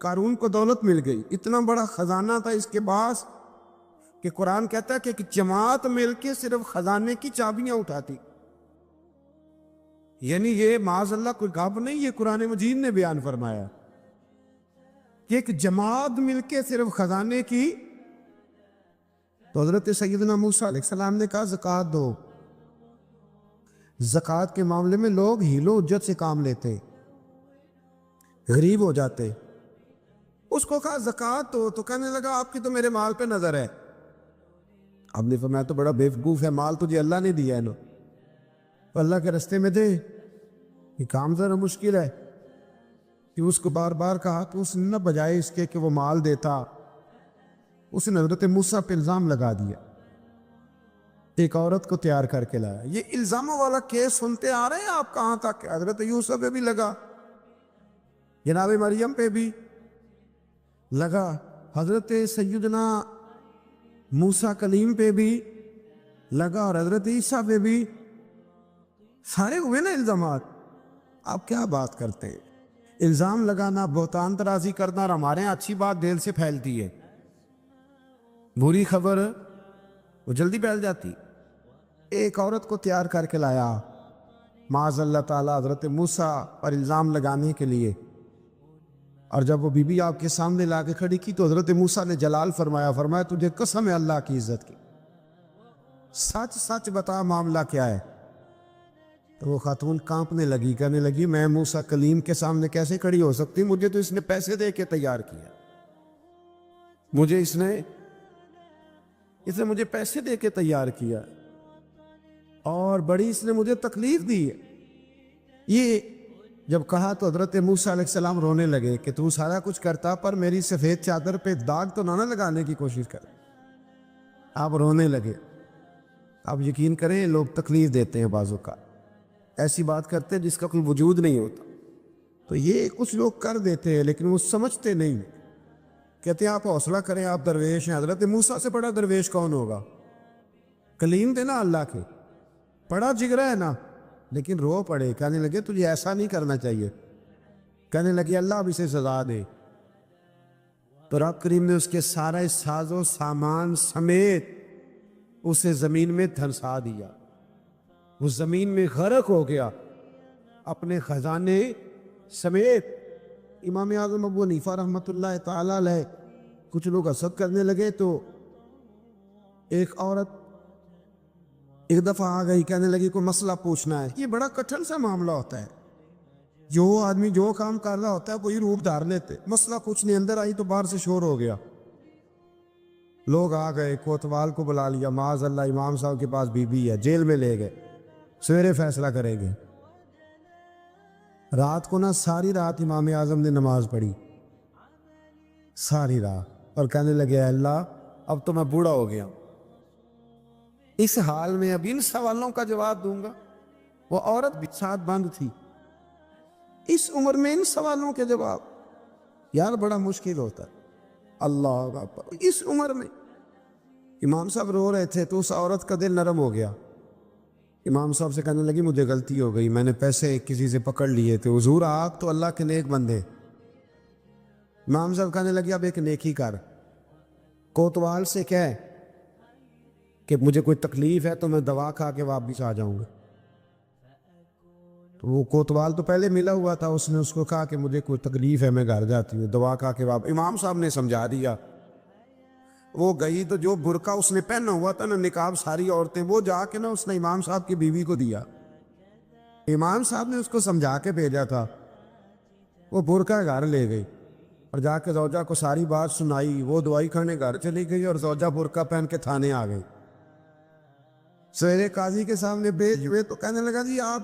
قارون کو دولت مل گئی، اتنا بڑا خزانہ تھا اس کے پاس کہ قرآن کہتا ہے کہ ایک جماعت مل کے صرف خزانے کی چابیاں اٹھاتی. یعنی یہ معاذ اللہ کوئی گپ نہیں، یہ قرآن مجید نے بیان فرمایا کہ ایک جماعت مل کے صرف خزانے کی. تو حضرت سیدنا موسیٰ علیہ السلام نے کہا زکوٰۃ دو. زکوٰۃ کے معاملے میں لوگ ہیل و حجت سے کام لیتے، غریب ہو جاتے. اس کو کہا زکوٰۃ دو تو کہنے لگا آپ کی تو میرے مال پہ نظر ہے. اب نے فرمایا تو بڑا بیوقوف ہے، مال تجھے اللہ نے دیا ہے نا، تو اللہ کے رستے میں دے. یہ کام ذرا مشکل ہے کہ اس کو بار بار کہا تو اس نے نہ بجائے اس کے کہ وہ مال دیتا، اس نے حضرت موسیٰ پہ الزام لگا دیا. ایک عورت کو تیار کر کے لایا. یہ الزاموں والا کیس سنتے آ رہے ہیں آپ کہاں تک؟ حضرت یوسف پہ بھی لگا، جناب مریم پہ بھی لگا، حضرت سیدنا موسیٰ کلیم پہ بھی لگا، اور حضرت عیسیٰ پہ بھی. سارے ہوئے نا الزامات. آپ کیا بات کرتے ہیں؟ الزام لگانا، بہتان ترازی کرنا، اور ہمارے یہاں اچھی بات دل سے پھیلتی ہے، بری خبر وہ جلدی پھیل جاتی. ایک عورت کو تیار کر کے لایا معاذ اللہ تعالیٰ حضرت موسیٰ پر الزام لگانے کے لیے. اور جب وہ بی بی آپ کے سامنے لا کے کھڑی کی تو حضرت موسیٰ نے جلال فرمایا تجھے قسم ہے اللہ کی عزت کی، سچ سچ بتا معاملہ کیا ہے. تو وہ خاتون کانپنے لگی، کہنے لگی میں موسیٰ کلیم کے سامنے کیسے کھڑی ہو سکتی، مجھے تو اس نے پیسے دے کے تیار کیا، مجھے اس نے مجھے پیسے دے کے تیار کیا، اور بڑی اس نے مجھے تکلیف دی ہے. یہ جب کہا تو حضرت موسیٰ علیہ السلام رونے لگے کہ تو سارا کچھ کرتا پر میری سفید چادر پہ داغ تو نہ لگانے کی کوشش کر. آپ رونے لگے. آپ یقین کریں لوگ تکلیف دیتے ہیں بعضوں کا، ایسی بات کرتے ہیں جس کا کوئی وجود نہیں ہوتا. تو یہ کچھ لوگ کر دیتے ہیں لیکن وہ سمجھتے نہیں. کہتے ہیں آپ حوصلہ کریں، آپ درویش ہیں. حضرت موسیٰ سے بڑا درویش کون ہوگا؟ کلیم تھے نا اللہ کے، بڑا جگرا ہے نا. لیکن رو پڑے، کہنے لگے تجھے ایسا نہیں کرنا چاہیے. کہنے لگے اللہ اب اسے سزا دے. تو رب کریم نے اس کے سارا ساز و سامان سمیت اسے زمین میں دھنسا دیا. وہ زمین میں غرق ہو گیا اپنے خزانے سمیت. امام اعظم ابو حنیفہ رحمۃ اللہ تعالی علیہ کچھ لوگ حسد کرنے لگے تو ایک عورت ایک دفعہ آ گئی، کہنے لگی کوئی مسئلہ پوچھنا ہے. یہ بڑا کٹھن سا معاملہ ہوتا ہے، جو آدمی جو کام کر رہا ہوتا ہے وہی روپ دھار لیتے. مسئلہ کچھ نہیں، اندر آئی تو باہر سے شور ہو گیا. لوگ آ گئے، کوتوال کو بلا لیا، معاذ اللہ امام صاحب کے پاس بی بی ہے، جیل میں لے گئے، سویرے فیصلہ کریں گے. رات کو نا ساری رات امام اعظم نے نماز پڑھی، ساری رات، اور کہنے لگے اللہ اب تو میں بوڑھا ہو گیا، اس حال میں اب ان سوالوں کا جواب دوں گا. وہ عورت بھی ساتھ بند تھی، اس عمر میں ان سوالوں کے جواب یار بڑا مشکل ہوتا ہے. اللہ اکبر. اس عمر میں امام صاحب رو رہے تھے تو اس عورت کا دل نرم ہو گیا. امام صاحب سے کہنے لگی مجھے غلطی ہو گئی، میں نے پیسے کسی سے پکڑ لیے تھے. حضور آپ تو اللہ کے نیک بندے. امام صاحب کہنے لگی اب ایک نیکی کر، کوتوال سے کہہ کہ مجھے کوئی تکلیف ہے تو میں دوا کھا کے واپس آ جاؤں گا. تو وہ کوتوال تو پہلے ملا ہوا تھا، اس نے اس کو کہا کہ مجھے کوئی تکلیف ہے میں گھر جاتی ہوں، دوا کھا کے واپس. امام صاحب نے سمجھا دیا. وہ گئی تو جو برقع اس نے پہنا ہوا تھا نا نقاب ساری عورتیں، وہ جا کے نا اس نے امام صاحب کی بیوی کو دیا. امام صاحب نے اس کو سمجھا کے بھیجا تھا. وہ برقع گھر لے گئی اور جا کے زوجہ کو ساری بات سنائی. وہ دوائی کھانے گھر چلی گئی اور زوجہ برقع پہن کے تھانے آ گئی. سویرے قاضی کے سامنے بھیج ہوئے تو کہنے لگا جی آپ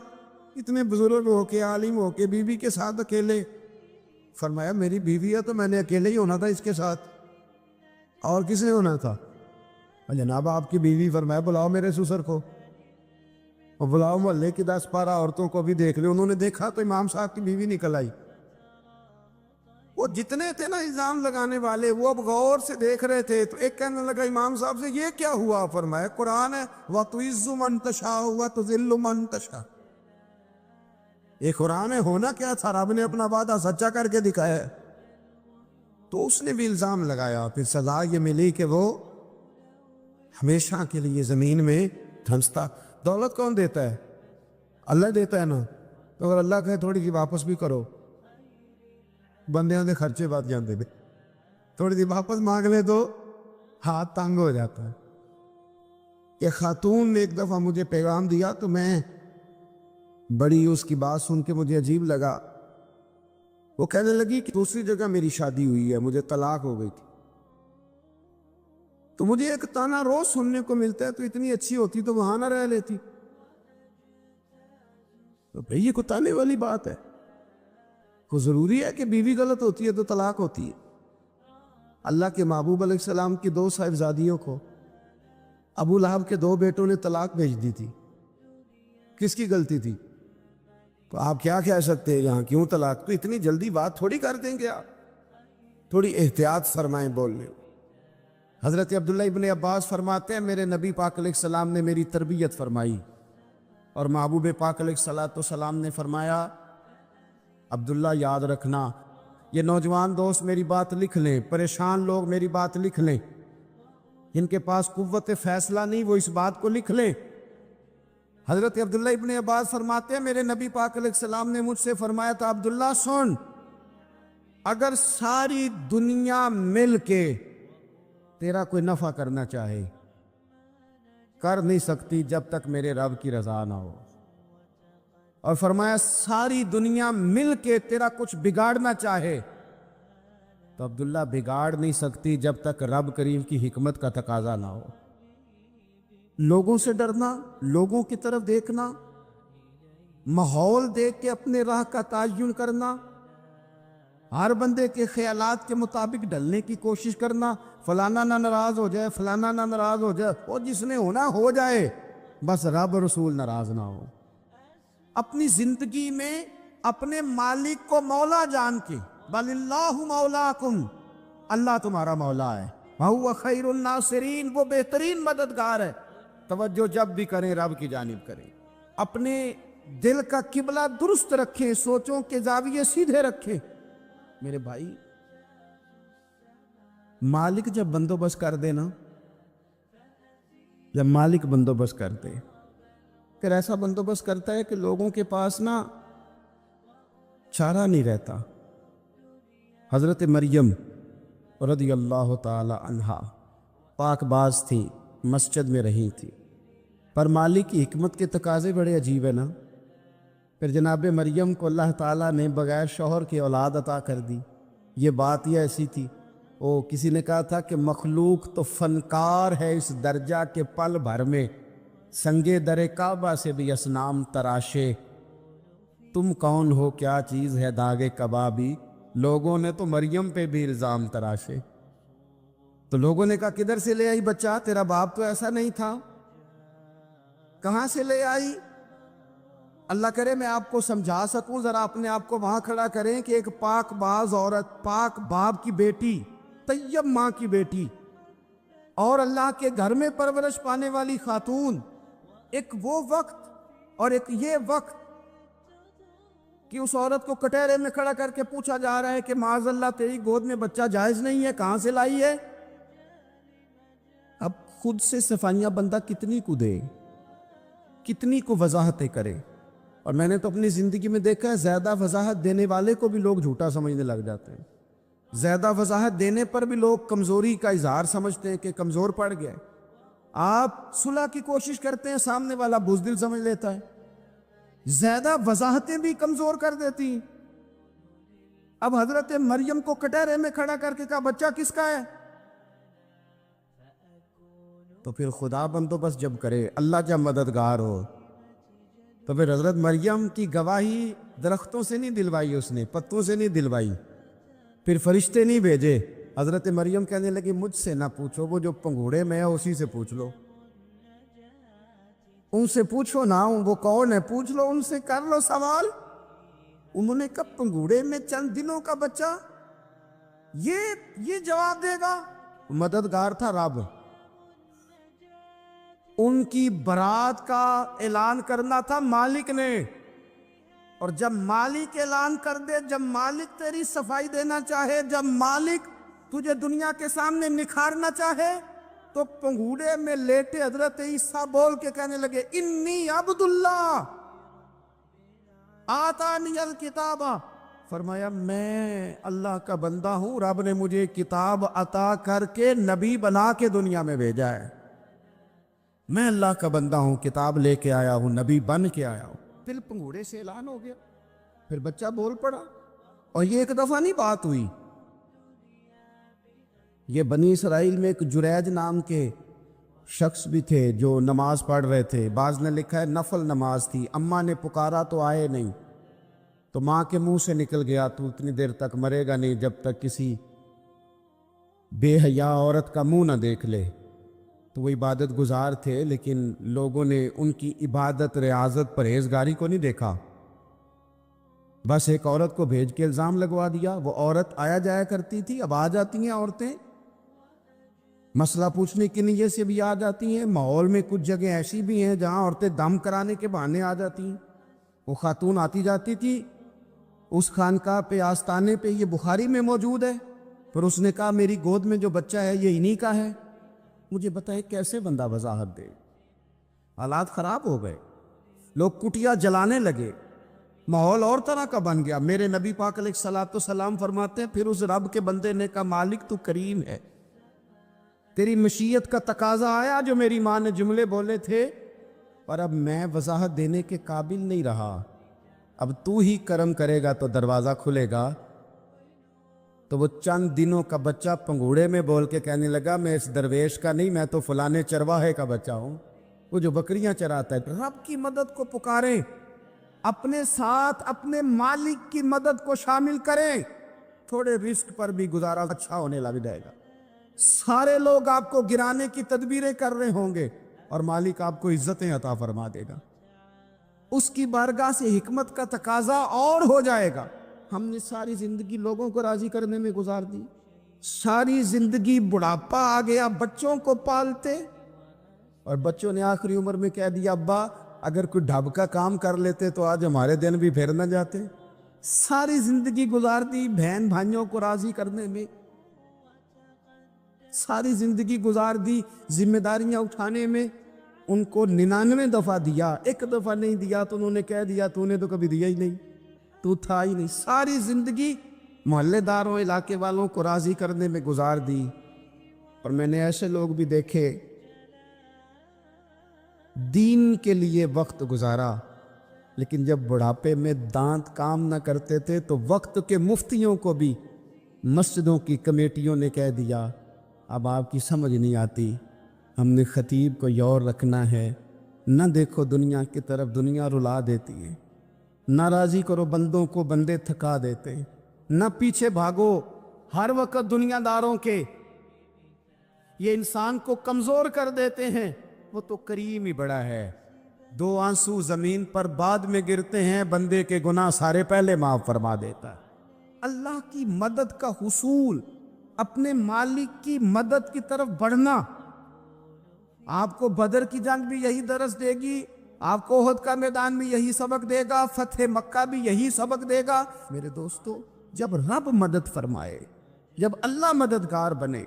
اتنے بزرگ ہو کے عالم ہو کے بیوی کے ساتھ اکیلے. فرمایا میری بیوی ہے تو میں نے اکیلے ہی ہونا تھا اس کے ساتھ، اور کس نے ہونا تھا؟ جناب آپ کی بیوی. فرمایا بلاؤ میرے سسر کو، اور بلاؤ محلے کی 10-12 عورتوں کو بھی دیکھ لے. انہوں نے دیکھا تو امام صاحب کی بیوی نکل آئی. وہ جتنے تھے نا الزام لگانے والے وہ اب غور سے دیکھ رہے تھے. تو ایک کہنے لگا امام صاحب سے یہ کیا ہوا؟ فرمایا قرآن ہے وَتُعِزُّ مَن تَشَاءُ وَتُذِلُّ مَن تَشَاءُ. یہ قرآن ہے. ہونا کیا تھا؟ رب نے اپنا وعدہ سچا کر کے دکھایا ہے. تو اس نے بھی الزام لگایا، پھر سزا یہ ملی کہ وہ ہمیشہ کے لیے زمین میں دھنستا۔ دولت کون دیتا ہے؟ اللہ دیتا ہے نا، تو اگر اللہ کہے تھوڑی سی واپس بھی کرو، بندیاں دے خرچے بات جانتے تھے، تھوڑی سی واپس مانگ لے تو ہاتھ تنگ ہو جاتا ہے۔ یہ خاتون نے ایک دفعہ مجھے پیغام دیا تو میں بڑی اس کی بات سن کے مجھے عجیب لگا۔ وہ کہنے لگی کہ دوسری جگہ میری شادی ہوئی ہے، مجھے طلاق ہو گئی تھی، تو مجھے ایک تانا روز سننے کو ملتا ہے، تو اتنی اچھی ہوتی تو وہاں نہ رہ لیتی۔ تو بھئی یہ کوئی تانے والی بات ہے؟ کو ضروری ہے کہ بیوی غلط ہوتی ہے تو طلاق ہوتی ہے؟ اللہ کے محبوب علیہ السلام کی 2 صاحبزادیوں کو ابو لہب کے 2 بیٹوں نے طلاق بھیج دی تھی، کس کی غلطی تھی؟ تو آپ کیا کہہ سکتے ہیں یہاں کیوں طلاق؟ تو اتنی جلدی بات تھوڑی کر دیں گے آپ، تھوڑی احتیاط فرمائیں بولنے۔ حضرت عبداللہ ابن عباس فرماتے ہیں میرے نبی پاک علیہ السلام نے میری تربیت فرمائی، اور محبوب پاک علیہ السلام نے فرمایا عبداللہ یاد رکھنا، یہ نوجوان دوست میری بات لکھ لیں، پریشان لوگ میری بات لکھ لیں، جن کے پاس قوت فیصلہ نہیں وہ اس بات کو لکھ لیں۔ حضرت عبداللہ ابن عباس فرماتے ہیں میرے نبی پاک علیہ السلام نے مجھ سے فرمایا تھا عبداللہ سن، اگر ساری دنیا مل کے تیرا کوئی نفع کرنا چاہے، کر نہیں سکتی جب تک میرے رب کی رضا نہ ہو، اور فرمایا ساری دنیا مل کے تیرا کچھ بگاڑنا چاہے تو عبداللہ بگاڑ نہیں سکتی جب تک رب کریم کی حکمت کا تقاضا نہ ہو۔ لوگوں سے ڈرنا، لوگوں کی طرف دیکھنا، ماحول دیکھ کے اپنے راہ کا تعین کرنا، ہر بندے کے خیالات کے مطابق ڈھلنے کی کوشش کرنا، فلانا نہ ناراض ہو جائے، فلانا نہ ناراض ہو جائے، وہ جس نے ہونا ہو جائے، بس رب رسول ناراض نہ ہو۔ اپنی زندگی میں اپنے مالک کو مولا جان کے، بل اللہ مولاکم، اللہ تمہارا مولا ہے، وَهُوَ خَيْرُ النَّاصِرِينَ، وہ بہترین مددگار ہے۔ توجہ جب بھی کریں رب کی جانب کریں، اپنے دل کا قبلہ درست رکھیں، سوچوں کے زاویے سیدھے رکھیں۔ میرے بھائی، مالک جب بندوبست کر دے نا، جب مالک بندوبست کر دے، پھر ایسا بندوبست کرتا ہے کہ لوگوں کے پاس نا چارہ نہیں رہتا۔ حضرت مریم رضی اللہ تعالی عنہا پاک باز تھی، مسجد میں رہی تھی، پر مالک کی حکمت کے تقاضے بڑے عجیب ہیں نا۔ پھر جناب مریم کو اللہ تعالیٰ نے بغیر شوہر کی اولاد عطا کر دی۔ یہ بات ہی ایسی تھی، کسی نے کہا تھا کہ مخلوق تو فنکار ہے اس درجہ کے پل بھر میں سنگے در کعبہ سے بھی اصنام تراشے، تم کون ہو کیا چیز ہے داغے کبابی، لوگوں نے تو مریم پہ بھی الزام تراشے۔ تو لوگوں نے کہا کدھر سے لے آئی بچہ، تیرا باپ تو ایسا نہیں تھا، کہاں سے لے آئی؟ اللہ کرے میں آپ کو سمجھا سکوں، ذرا اپنے آپ کو وہاں کھڑا کریں کہ ایک پاک باز عورت، پاک باپ کی بیٹی، طیب ماں کی بیٹی، اور اللہ کے گھر میں پرورش پانے والی خاتون، ایک وہ وقت اور ایک یہ وقت کہ اس عورت کو کٹہرے میں کھڑا کر کے پوچھا جا رہا ہے کہ معاذ اللہ تیری گود میں بچہ جائز نہیں ہے، کہاں سے لائی ہے؟ اب خود سے صفائیاں بندہ کتنی کو دے، کتنی کو وضاحتیں کرے۔ اور میں نے تو اپنی زندگی میں دیکھا ہے زیادہ وضاحت دینے والے کو بھی لوگ جھوٹا سمجھنے لگ جاتے ہیں، زیادہ وضاحت دینے پر بھی لوگ کمزوری کا اظہار سمجھتے ہیں کہ کمزور پڑ گئے۔ آپ صلح کی کوشش کرتے ہیں، سامنے والا بزدل سمجھ لیتا ہے، زیادہ وضاحتیں بھی کمزور کر دیتی ہیں۔ اب حضرت مریم کو کٹہرے میں کھڑا کر کے کہا بچہ کس کا ہے؟ تو پھر خدا بندوبست جب کرے، اللہ جب مددگار ہو، تو پھر حضرت مریم کی گواہی درختوں سے نہیں دلوائی، اس نے پتوں سے نہیں دلوائی، پھر فرشتے نہیں بھیجے۔ حضرت مریم کہنے لگی مجھ سے نہ پوچھو، وہ جو پنگھوڑے میں ہے اسی سے پوچھ لو، ان سے پوچھو نا، وہ کون ہے پوچھ لو، ان سے کر لو سوال۔ انہوں نے کہا پنگھوڑے میں چند دنوں کا بچہ یہ جواب دے گا؟ مددگار تھا رب، ان کی برات کا اعلان کرنا تھا مالک نے، اور جب مالک اعلان کر دے، جب مالک تیری صفائی دینا چاہے، جب مالک تجھے دنیا کے سامنے نکھارنا چاہے تو پنگوڑے میں لیٹے حضرت عیسیٰ بول کے کہنے لگے انی عبداللہ آتانی الکتاب، فرمایا میں اللہ کا بندہ ہوں، رب نے مجھے کتاب عطا کر کے نبی بنا کے دنیا میں بھیجا ہے، میں اللہ کا بندہ ہوں، کتاب لے کے آیا ہوں، نبی بن کے آیا ہوں۔ پھر پنگوڑے سے اعلان ہو گیا، پھر بچہ بول پڑا، اور یہ ایک دفعہ نہیں بات ہوئی۔ یہ بنی اسرائیل میں ایک جریج نام کے شخص بھی تھے جو نماز پڑھ رہے تھے، بعض نے لکھا ہے نفل نماز تھی، اماں نے پکارا تو آئے نہیں، تو ماں کے منہ سے نکل گیا تو اتنی دیر تک مرے گا نہیں جب تک کسی بے حیا عورت کا منہ نہ دیکھ لے۔ تو وہ عبادت گزار تھے، لیکن لوگوں نے ان کی عبادت، ریاضت، پرہیزگاری کو نہیں دیکھا، بس ایک عورت کو بھیج کے الزام لگوا دیا۔ وہ عورت آیا جایا کرتی تھی، اب آ جاتی ہیں عورتیں، مسئلہ پوچھنے کی نیت سے بھی آ جاتی ہیں۔ ماحول میں کچھ جگہ ایسی بھی ہیں جہاں عورتیں دم کرانے کے بہانے آ جاتی ہیں۔ وہ خاتون آتی جاتی تھی اس خانقاہ پہ، آستانے پہ، یہ بخاری میں موجود ہے، پھر اس نے کہا میری گود میں جو بچہ ہے یہ انہی کا ہے۔ مجھے بتائے کیسے بندہ وضاحت دے؟ حالات خراب ہو گئے، لوگ کٹیا جلانے لگے، ماحول اور طرح کا بن گیا۔ میرے نبی پاک علیہ الصلوۃ والسلام فرماتے ہیں پھر اس رب کے بندے نے کہا مالک تو کریم ہے، تیری مشیت کا تقاضا آیا جو میری ماں نے جملے بولے تھے، پر اب میں وضاحت دینے کے قابل نہیں رہا، اب تو ہی کرم کرے گا تو دروازہ کھلے گا۔ تو وہ چند دنوں کا بچہ پنگوڑے میں بول کے کہنے لگا میں اس درویش کا نہیں، میں تو فلانے چرواہے کا بچہ ہوں، وہ جو بکریاں چراتا ہے۔ رب کی مدد کو پکاریں، اپنے ساتھ اپنے مالک کی مدد کو شامل کریں، تھوڑے رزق پر بھی گزارا اچھا ہونے لگ جائے گا۔ سارے لوگ آپ کو گرانے کی تدبیریں کر رہے ہوں گے اور مالک آپ کو عزتیں عطا فرما دے گا، اس کی بارگاہ سے حکمت کا تقاضا اور ہو جائے گا۔ ہم نے ساری زندگی لوگوں کو راضی کرنے میں گزار دی، ساری زندگی بڑھاپا آ گیا بچوں کو پالتے، اور بچوں نے آخری عمر میں کہہ دیا ابا اگر کوئی ڈھب کا کام کر لیتے تو آج ہمارے دن بھی پھر نہ جاتے۔ ساری زندگی گزار دی بہن بھائیوں کو راضی کرنے میں، ساری زندگی گزار دی ذمہ داریاں اٹھانے میں، ان کو 99 دفعہ دیا، ایک دفعہ نہیں دیا تو انہوں نے کہہ دیا تو نے تو کبھی دیا ہی نہیں، تو تھا ہی نہیں۔ ساری زندگی محلے داروں، علاقے والوں کو راضی کرنے میں گزار دی۔ اور میں نے ایسے لوگ بھی دیکھے دین کے لیے وقت گزارا، لیکن جب بڑھاپے میں دانت کام نہ کرتے تھے تو وقت کے مفتیوں کو بھی مسجدوں کی کمیٹیوں نے کہہ دیا اب آپ کی سمجھ نہیں آتی، ہم نے خطیب کو یور رکھنا ہے، نہ دیکھو دنیا کی طرف، دنیا رلا دیتی ہے، نہ راضی کرو بندوں کو، بندے تھکا دیتے، نہ پیچھے بھاگو ہر وقت دنیا داروں کے، یہ انسان کو کمزور کر دیتے ہیں۔ وہ تو کریم ہی بڑا ہے، 2 آنسو زمین پر بعد میں گرتے ہیں، بندے کے گناہ سارے پہلے معاف فرما دیتا ہے۔ اللہ کی مدد کا حصول، اپنے مالک کی مدد کی طرف بڑھنا، آپ کو بدر کی جنگ بھی یہی درس دے گی، آپ کو احد کا میدان بھی یہی سبق دے گا، فتح مکہ بھی یہی سبق دے گا۔ میرے دوستو جب رب مدد فرمائے، جب اللہ مددگار بنے،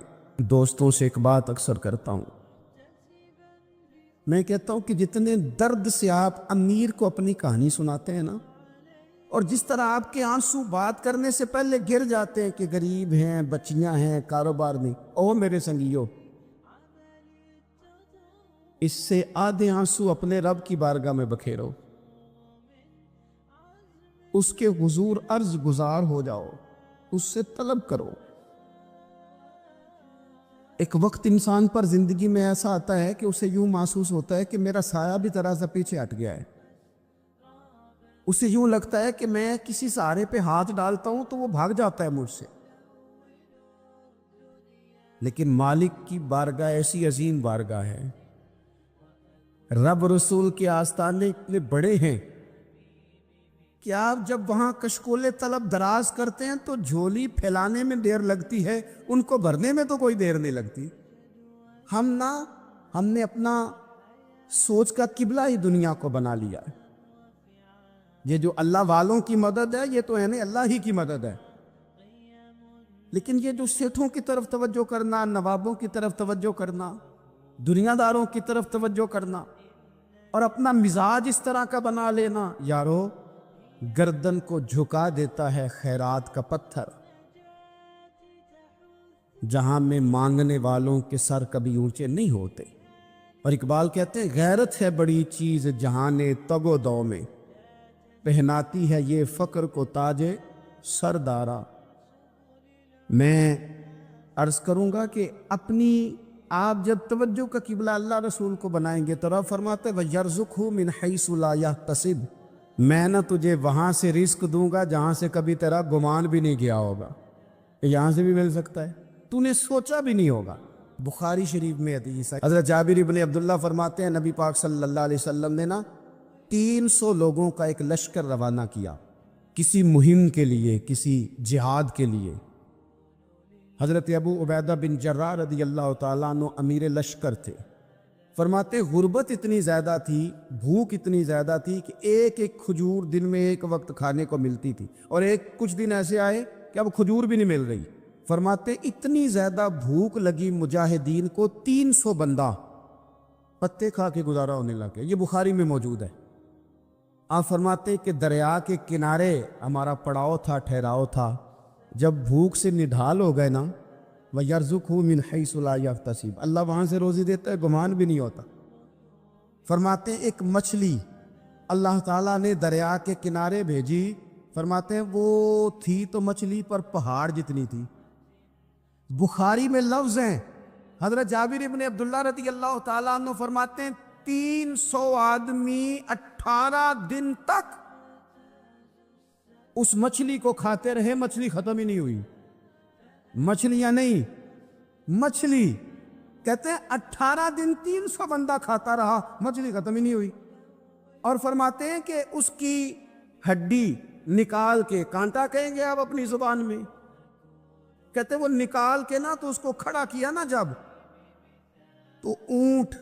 دوستوں سے ایک بات اکثر کرتا ہوں، میں کہتا ہوں کہ جتنے درد سے آپ امیر کو اپنی کہانی سناتے ہیں نا، اور جس طرح آپ کے آنسو بات کرنے سے پہلے گر جاتے ہیں کہ غریب ہیں، بچیاں ہیں، کاروبار نہیں، او میرے سنگیو، اس سے آدھے آنسو اپنے رب کی بارگاہ میں بکھیرو، اس کے حضور عرض گزار ہو جاؤ، اس سے طلب کرو۔ ایک وقت انسان پر زندگی میں ایسا آتا ہے کہ اسے یوں محسوس ہوتا ہے کہ میرا سایہ بھی ذرا سا پیچھے ہٹ گیا ہے، اسے یوں لگتا ہے کہ میں کسی سہارے پہ ہاتھ ڈالتا ہوں تو وہ بھاگ جاتا ہے مجھ سے، لیکن مالک کی بارگاہ ایسی عظیم بارگاہ ہے، رب رسول کے آستانے اتنے بڑے ہیں کہ آپ جب وہاں کشکول طلب دراز کرتے ہیں تو جھولی پھیلانے میں دیر لگتی ہے، ان کو بھرنے میں تو کوئی دیر نہیں لگتی۔ ہم نے اپنا سوچ کا قبلہ ہی دنیا کو بنا لیا ہے، یہ جو اللہ والوں کی مدد ہے یہ تو ہے نہیں، اللہ ہی کی مدد ہے۔ لیکن یہ جو سیٹھوں کی طرف توجہ کرنا، نوابوں کی طرف توجہ کرنا، دنیا داروں کی طرف توجہ کرنا اور اپنا مزاج اس طرح کا بنا لینا، یارو گردن کو جھکا دیتا ہے خیرات کا پتھر، جہاں میں مانگنے والوں کے سر کبھی اونچے نہیں ہوتے۔ اور اقبال کہتے ہیں غیرت ہے بڑی چیز جہان تگ و دو میں، پہناتی ہے یہ فقر کو تاج سردارا۔ میں عرض کروں گا کہ اپنی آپ جب توجہ کا قبلہ اللہ رسول کو بنائیں گے تو رب فرماتے وَيَرْزُقْهُ مِنْ حَيْثُ لَا يَحْتَسِبُ، میں نہ تجھے وہاں سے رزق دوں گا جہاں سے کبھی تیرا گمان بھی نہیں گیا ہوگا، یہاں سے بھی مل سکتا ہے، تو نے سوچا بھی نہیں ہوگا۔ بخاری شریف میں حدیث ہے، حضرت جابر بن عبداللہ فرماتے ہیں نبی پاک صلی اللہ علیہ وسلم نے نا 300 لوگوں کا ایک لشکر روانہ کیا کسی مہم کے لیے، کسی جہاد کے لیے۔ حضرت ابو عبیدہ بن جراح رضی اللہ تعالیٰ عنہ امیر لشکر تھے۔ فرماتے غربت اتنی زیادہ تھی، بھوک اتنی زیادہ تھی کہ ایک ایک کھجور دن میں ایک وقت کھانے کو ملتی تھی، اور کچھ دن ایسے آئے کہ اب کھجور بھی نہیں مل رہی۔ فرماتے اتنی زیادہ بھوک لگی مجاہدین کو 300 بندہ پتے کھا کے گزارا ہونے لگے۔ یہ بخاری میں موجود ہے۔ آپ فرماتے کہ دریا کے کنارے ہمارا پڑاؤ تھا، ٹھہراؤ تھا، جب بھوک سے نڈھال ہو گئے نا وَيَرْزُقْهُ مِنْ حَيْثُ لَا يَحْتَسِبُ، اللہ وہاں سے روزی دیتا ہے، گمان بھی نہیں ہوتا۔ فرماتے ہیں ایک مچھلی اللہ تعالیٰ نے دریا کے کنارے بھیجی، فرماتے ہیں وہ تھی تو مچھلی پر پہاڑ جتنی تھی۔ بخاری میں لفظ ہیں، حضرت جابر بن عبداللہ رضی اللہ تعالیٰ عنہ فرماتے ہیں 300 آدمی 18 دن تک اس مچھلی کو کھاتے رہے، مچھلی ختم ہی نہیں ہوئی۔ مچھلیاں نہیں، مچھلی کہتے ہیں 18 دن 300 بندہ کھاتا رہا، مچھلی ختم ہی نہیں ہوئی۔ اور فرماتے ہیں کہ اس کی ہڈی نکال کے، کانٹا کہیں گے آپ اپنی زبان میں، کہتے ہیں وہ نکال کے نا تو اس کو کھڑا کیا نا جب، تو اونٹ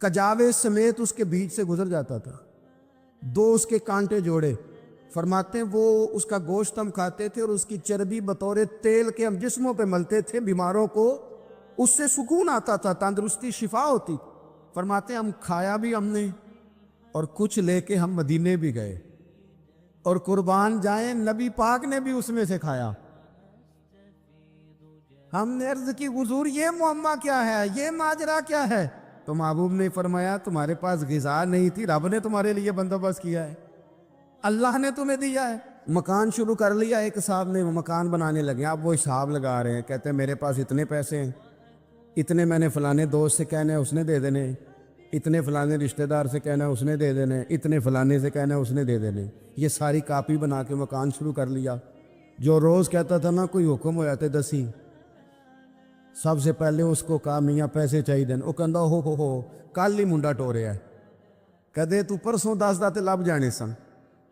کجاوے سمیت اس کے بیچ سے گزر جاتا تھا، 2 اس کے کانٹے جوڑے۔ فرماتے ہیں وہ اس کا گوشت ہم کھاتے تھے اور اس کی چربی بطور تیل کے ہم جسموں پہ ملتے تھے، بیماروں کو اس سے سکون آتا تھا، تندرستی شفا ہوتی۔ فرماتے ہیں ہم کھایا بھی ہم نے، اور کچھ لے کے ہم مدینے بھی گئے، اور قربان جائیں نبی پاک نے بھی اس میں سے کھایا۔ ہم نے عرض کی حضور یہ معمہ کیا ہے، یہ ماجرا کیا ہے؟ تو محبوب نے فرمایا تمہارے پاس غذا نہیں تھی، رب نے تمہارے لیے بندوبست کیا ہے، اللہ نے تمہیں دیا ہے۔ مکان شروع کر لیا، ایک صاحب نے مکان بنانے لگے، آپ وہ حساب لگا رہے ہیں، کہتے ہیں میرے پاس اتنے پیسے ہیں، اتنے میں نے فلانے دوست سے کہنا ہے اس نے دے دینے، اتنے فلانے رشتہ دار سے کہنا ہے اس نے دے دینے، اتنے فلانے سے کہنا ہے اس نے دے دینے۔ یہ ساری کاپی بنا کے مکان شروع کر لیا۔ جو روز کہتا تھا نا کوئی حکم ہو جاتے دسی، سب سے پہلے اس کو کہا میاں پیسے چاہیے دین، وہ کہندا ہو کل ہی منڈا ٹوریا ہے، کہدے تو پرسوں 10 داتے لب جانے سن۔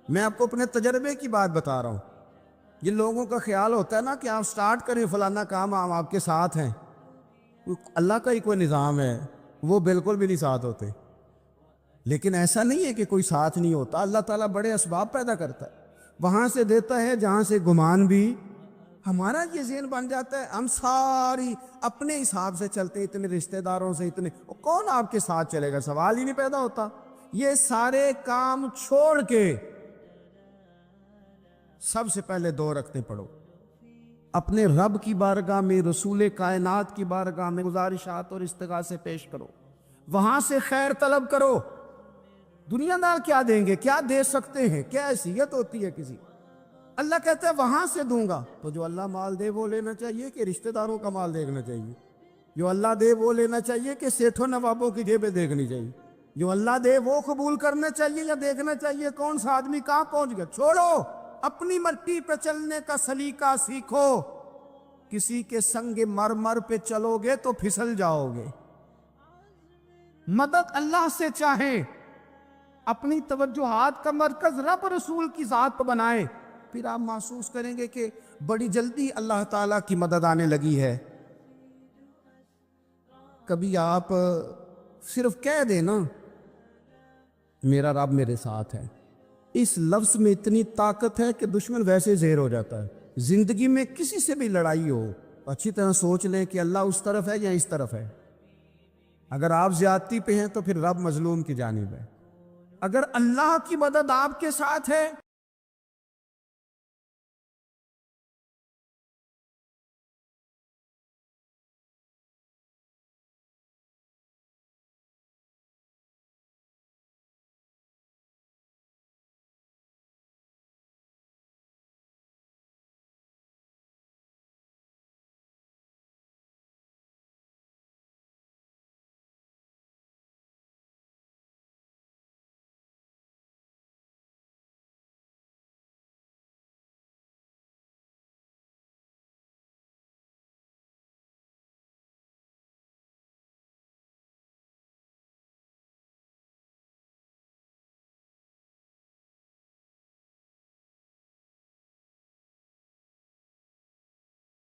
میں آپ کو اپنے تجربے کی بات بتا رہا ہوں۔ یہ لوگوں کا خیال ہوتا ہے نا کہ آپ سٹارٹ کریں فلانا کام، ہم آپ کے ساتھ ہیں، اللہ کا ہی کوئی نظام ہے، وہ بالکل بھی نہیں ساتھ ہوتے۔ لیکن ایسا نہیں ہے کہ کوئی ساتھ نہیں ہوتا، اللہ تعالیٰ بڑے اسباب پیدا کرتا ہے، وہاں سے دیتا ہے جہاں سے گمان بھی۔ ہمارا یہ ذہن بن جاتا ہے ہم ساری اپنے حساب سے چلتے، اتنے رشتہ داروں سے، اتنے کون آپ کے ساتھ چلے گا، سوال ہی نہیں پیدا ہوتا۔ یہ سارے کام چھوڑ کے سب سے پہلے 2 رکعتیں پڑھو، اپنے رب کی بارگاہ میں، رسول کائنات کی بارگاہ میں گزارشات اور استغاثے پیش کرو، وہاں سے خیر طلب کرو۔ دنیا دار کیا دیں گے، کیا دے سکتے ہیں، کیا حیثیت ہوتی ہے کسی؟ اللہ کہتا ہے وہاں سے دوں گا۔ تو جو اللہ مال دے وہ لینا چاہیے کہ رشتہ داروں کا مال دیکھنا چاہیے؟ جو اللہ دے وہ لینا چاہیے کہ سیٹھوں نوابوں کی جیبیں دیکھنی چاہیے؟ جو اللہ دے وہ قبول کرنا چاہیے یا دیکھنا چاہیے کون سا آدمی کہاں پہنچ گیا؟ چھوڑو، اپنی مٹی پہ چلنے کا سلیقہ سیکھو۔ کسی کے سنگ مرمر پہ چلو گے تو پھسل جاؤ گے۔ مدد اللہ سے چاہیں، اپنی توجہات کا مرکز رب رسول کی ذات پر بنائیں، پھر آپ محسوس کریں گے کہ بڑی جلدی اللہ تعالیٰ کی مدد آنے لگی ہے۔ کبھی آپ صرف کہہ دیں نا میرا رب میرے ساتھ ہے، اس لفظ میں اتنی طاقت ہے کہ دشمن ویسے زہر ہو جاتا ہے۔ زندگی میں کسی سے بھی لڑائی ہو تو اچھی طرح سوچ لیں کہ اللہ اس طرف ہے یا اس طرف ہے. اگر آپ زیادتی پہ ہیں تو پھر رب مظلوم کی جانب ہے. اگر اللہ کی مدد آپ کے ساتھ ہے